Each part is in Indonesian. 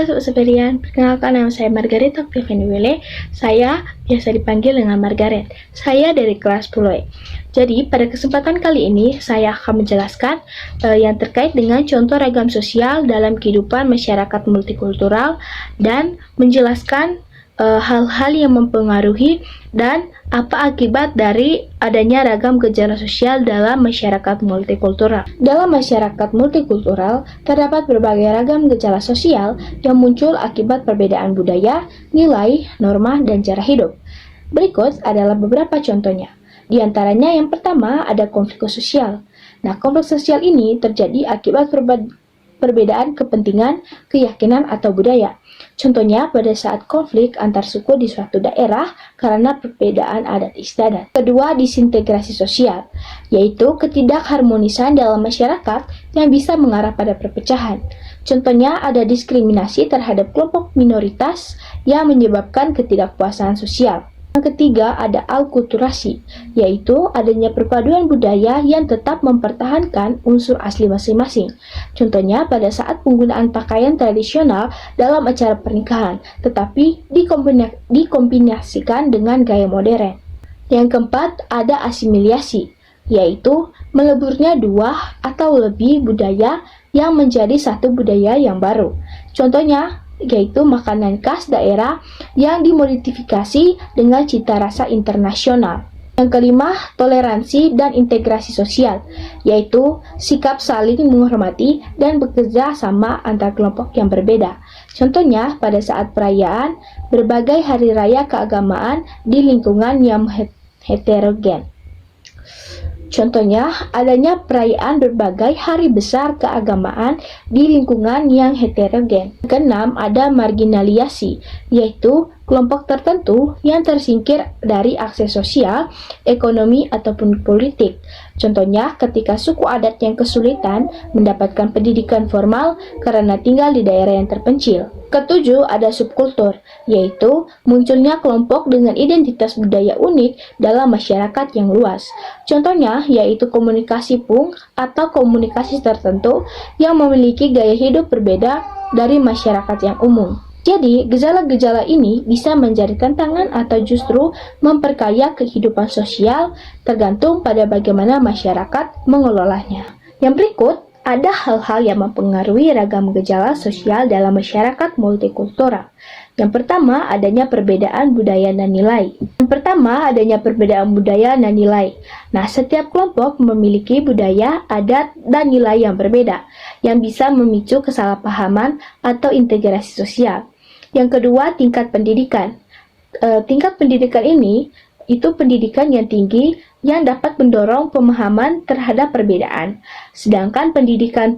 Sobat Sepedian, perkenalkan nama saya Margaret Octaviani. Saya biasa dipanggil dengan Margaret. Saya dari kelas 10E. Jadi, pada kesempatan kali ini, saya akan menjelaskan yang terkait dengan contoh ragam sosial dalam kehidupan masyarakat multikultural dan menjelaskan hal-hal yang mempengaruhi dan apa akibat dari adanya ragam gejala sosial dalam masyarakat multikultural. Dalam masyarakat multikultural, terdapat berbagai ragam gejala sosial yang muncul akibat perbedaan budaya, nilai, norma, dan cara hidup. Berikut adalah beberapa contohnya. Di antaranya yang pertama ada konflik sosial. Nah, konflik sosial ini terjadi akibat perbedaan kepentingan, keyakinan, atau budaya. Contohnya pada saat konflik antar suku di suatu daerah karena perbedaan adat istiadat. Kedua, disintegrasi sosial, yaitu ketidakharmonisan dalam masyarakat yang bisa mengarah pada perpecahan. Contohnya ada diskriminasi terhadap kelompok minoritas yang menyebabkan ketidakpuasan sosial. Yang ketiga ada alkulturasi, yaitu adanya perpaduan budaya yang tetap mempertahankan unsur asli masing-masing. Contohnya pada saat penggunaan pakaian tradisional dalam acara pernikahan, tetapi dikombinasikan dengan gaya modern. Yang keempat ada asimilasi, yaitu meleburnya dua atau lebih budaya yang menjadi satu budaya yang baru. Contohnya yaitu makanan khas daerah yang dimodifikasi dengan cita rasa internasional. Yang kelima, toleransi dan integrasi sosial, yaitu sikap saling menghormati dan bekerja sama antar kelompok yang berbeda. Contohnya, pada saat perayaan berbagai hari raya keagamaan di lingkungan yang heterogen. Contohnya, adanya perayaan berbagai hari besar keagamaan di lingkungan yang heterogen. Keenam, ada marginalisasi, yaitu kelompok tertentu yang tersingkir dari akses sosial, ekonomi, ataupun politik. Contohnya, ketika suku adat yang kesulitan mendapatkan pendidikan formal karena tinggal di daerah yang terpencil. Ketujuh, ada subkultur, yaitu munculnya kelompok dengan identitas budaya unik dalam masyarakat yang luas. Contohnya, yaitu komunikasi punk atau komunikasi tertentu yang memiliki gaya hidup berbeda dari masyarakat yang umum. Jadi, gejala-gejala ini bisa menjadi tantangan atau justru memperkaya kehidupan sosial tergantung pada bagaimana masyarakat mengelolanya. Yang berikut, ada hal-hal yang mempengaruhi ragam gejala sosial dalam masyarakat multikultural. Yang pertama, adanya perbedaan budaya dan nilai. Nah, setiap kelompok memiliki budaya, adat, dan nilai yang berbeda, yang bisa memicu kesalahpahaman atau integrasi sosial. Yang kedua, tingkat pendidikan. Tingkat pendidikan ini itu pendidikan yang tinggi yang dapat mendorong pemahaman terhadap perbedaan. Sedangkan pendidikan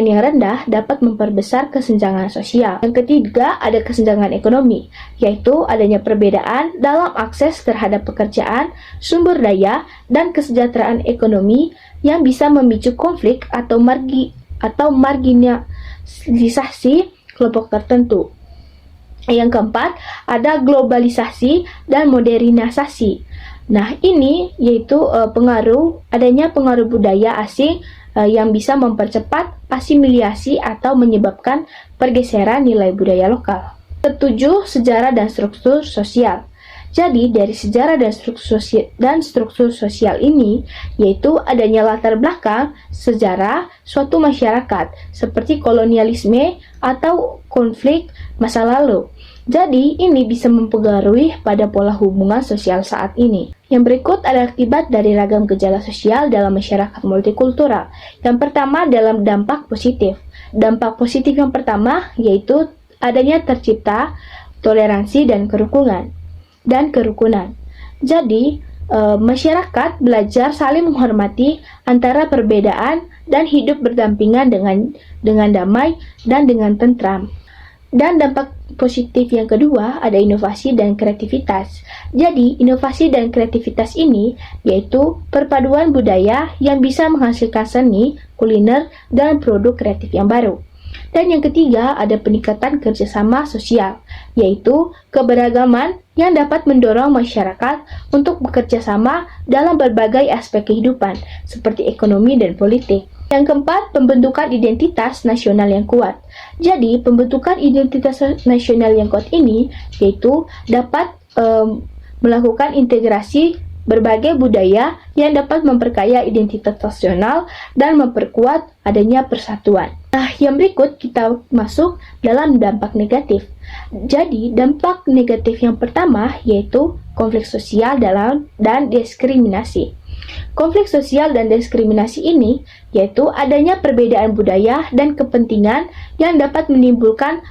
yang rendah dapat memperbesar kesenjangan sosial. Yang ketiga, ada kesenjangan ekonomi, yaitu adanya perbedaan dalam akses terhadap pekerjaan, sumber daya, dan kesejahteraan ekonomi yang bisa memicu konflik atau marginalisasi kelompok tertentu. Yang keempat, ada globalisasi dan modernisasi. Nah, ini yaitu adanya pengaruh budaya asing yang bisa mempercepat asimilasi atau menyebabkan pergeseran nilai budaya lokal. Ketujuh, sejarah dan struktur sosial. Jadi, dari sejarah dan struktur sosial ini, yaitu adanya latar belakang sejarah suatu masyarakat, seperti kolonialisme atau konflik masa lalu. Jadi, ini bisa mempengaruhi pada pola hubungan sosial saat ini. Yang berikut adalah akibat dari ragam gejala sosial dalam masyarakat multikultural. Yang pertama, dalam dampak positif. Dampak positif yang pertama yaitu adanya tercipta toleransi dan kerukunan. Jadi, masyarakat belajar saling menghormati antara perbedaan dan hidup berdampingan dengan damai dan dengan tentram. Dan dampak positif yang kedua ada inovasi dan kreativitas. Jadi, inovasi dan kreativitas ini yaitu perpaduan budaya yang bisa menghasilkan seni, kuliner, dan produk kreatif yang baru. Dan yang ketiga, ada peningkatan kerjasama sosial, yaitu keberagaman yang dapat mendorong masyarakat untuk bekerja sama dalam berbagai aspek kehidupan, seperti ekonomi dan politik. Yang keempat, pembentukan identitas nasional yang kuat. Jadi, pembentukan identitas nasional yang kuat ini, yaitu dapat melakukan integrasi berbagai budaya yang dapat memperkaya identitas nasional dan memperkuat adanya persatuan. Nah, yang berikut kita masuk dalam dampak negatif. Jadi, dampak negatif yang pertama yaitu konflik sosial dan diskriminasi. Konflik sosial dan diskriminasi ini yaitu adanya perbedaan budaya dan kepentingan yang dapat menimbulkan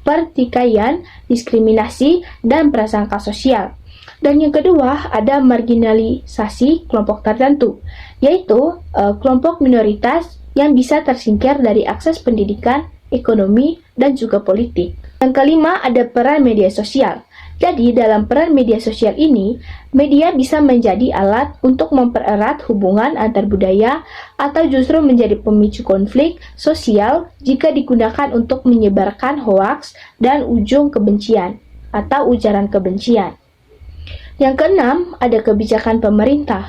pertikaian, diskriminasi, dan prasangka sosial. Dan yang kedua, ada marginalisasi kelompok tertentu, yaitu kelompok minoritas yang bisa tersingkir dari akses pendidikan, ekonomi, dan juga politik. Yang kelima, ada peran media sosial. Jadi, dalam peran media sosial ini, media bisa menjadi alat untuk mempererat hubungan antar budaya atau justru menjadi pemicu konflik sosial jika digunakan untuk menyebarkan hoaks dan ujung kebencian atau ujaran kebencian. Yang keenam, ada kebijakan pemerintah.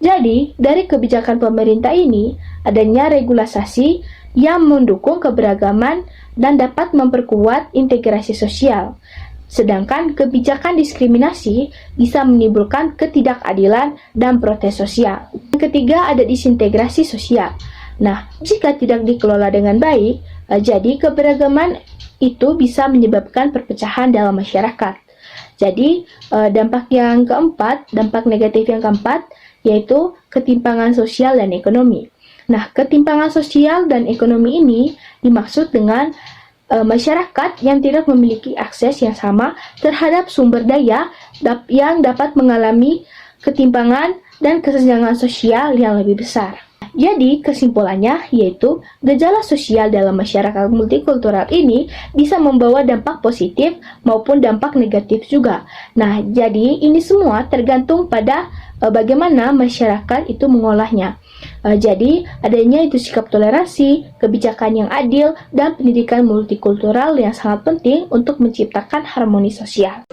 Jadi, dari kebijakan pemerintah ini, adanya regulasi yang mendukung keberagaman dan dapat memperkuat integrasi sosial. Sedangkan kebijakan diskriminasi bisa menimbulkan ketidakadilan dan protes sosial. Yang ketiga, ada disintegrasi sosial. Nah, jika tidak dikelola dengan baik, jadi keberagaman itu bisa menyebabkan perpecahan dalam masyarakat. Jadi, dampak negatif yang keempat, yaitu ketimpangan sosial dan ekonomi. Nah, ketimpangan sosial dan ekonomi ini dimaksud dengan masyarakat yang tidak memiliki akses yang sama terhadap sumber daya yang dapat mengalami ketimpangan dan kesenjangan sosial yang lebih besar. Jadi, kesimpulannya yaitu gejala sosial dalam masyarakat multikultural ini bisa membawa dampak positif maupun dampak negatif juga. Nah, jadi ini semua tergantung pada bagaimana masyarakat itu mengolahnya. Jadi, adanya itu sikap toleransi, kebijakan yang adil, dan pendidikan multikultural yang sangat penting untuk menciptakan harmoni sosial.